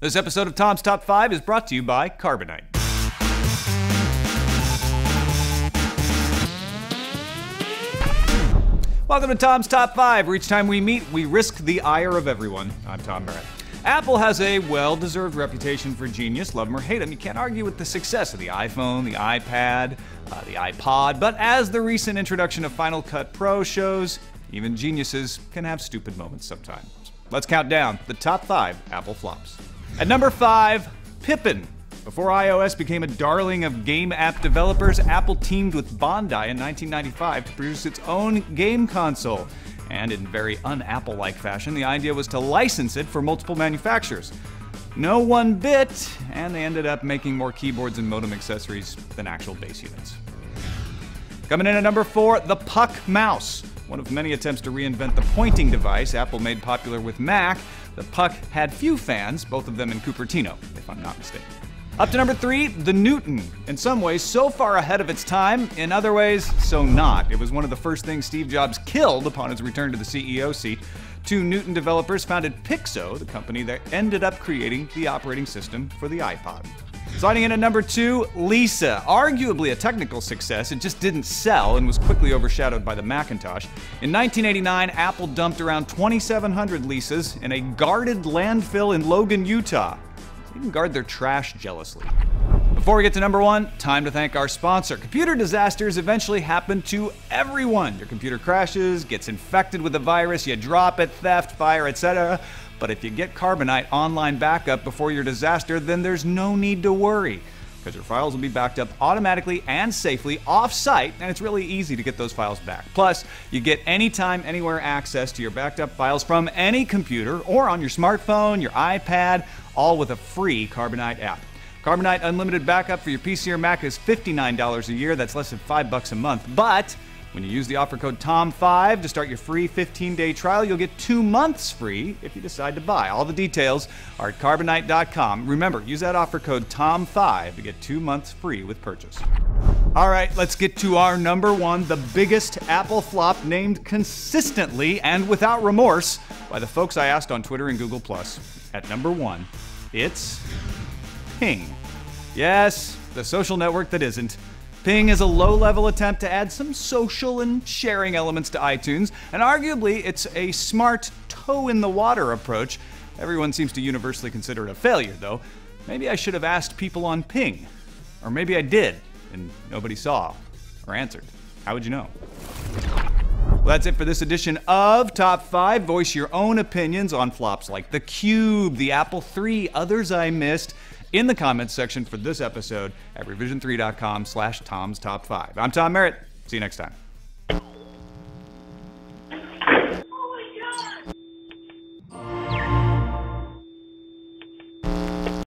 This episode of Tom's Top 5 is brought to you by Carbonite. Welcome to Tom's Top 5, where each time we meet, we risk the ire of everyone. I'm Tom Merritt. Apple has a well-deserved reputation for genius. Love them or hate them, you can't argue with the success of the iPhone, the iPad, the iPod, but as the recent introduction of Final Cut Pro shows, even geniuses can have stupid moments sometimes. Let's count down the top 5 Apple flops. At number 5, Pippin. Before iOS became a darling of game app developers, Apple teamed with Bondi in 1995 to produce its own game console. And in very un-Apple-like fashion, the idea was to license it for multiple manufacturers. No one bit, and they ended up making more keyboards and modem accessories than actual base units. Coming in at number 4, the Puck Mouse. One of many attempts to reinvent the pointing device Apple made popular with Mac, the Puck had few fans, both of them in Cupertino, if I'm not mistaken. Up to number 3, the Newton. In some ways, so far ahead of its time, in other ways, so not. It was one of the first things Steve Jobs killed upon his return to the CEO seat. Two Newton developers founded Pixo, the company that ended up creating the operating system for the iPod. Sliding in at number 2, Lisa. Arguably a technical success, it just didn't sell and was quickly overshadowed by the Macintosh. In 1989, Apple dumped around 2,700 Lisas in a guarded landfill in Logan, Utah. They even guard their trash jealously. Before we get to number 1, time to thank our sponsor. Computer disasters eventually happen to everyone. Your computer crashes, gets infected with a virus, you drop it, theft, fire, etc. But if you get Carbonite online backup before your disaster, then there's no need to worry, because your files will be backed up automatically and safely off-site, and it's really easy to get those files back. Plus, you get anytime, anywhere access to your backed up files from any computer or on your smartphone, your iPad, all with a free Carbonite app. Carbonite Unlimited Backup for your PC or Mac is $59 a year. That's less than $5 a month. But when you use the offer code TOM5 to start your free 15-day trial, you'll get 2 months free if you decide to buy. All the details are at Carbonite.com. Remember, use that offer code TOM5 to get 2 months free with purchase. All right, let's get to our number 1, the biggest Apple flop named consistently and without remorse by the folks I asked on Twitter and Google+. At number 1, it's Ping. Yes, the social network that isn't. Ping is a low-level attempt to add some social and sharing elements to iTunes, and arguably it's a smart toe-in-the-water approach. Everyone seems to universally consider it a failure, though. Maybe I should have asked people on Ping. Or maybe I did, and nobody saw or answered. How would you know? Well, that's it for this edition of Top 5. Voice your own opinions on flops like the Cube, the Apple III, others I missed, in the comments section for this episode at revision3.com/TomsTop5. I'm Tom Merritt. See you next time.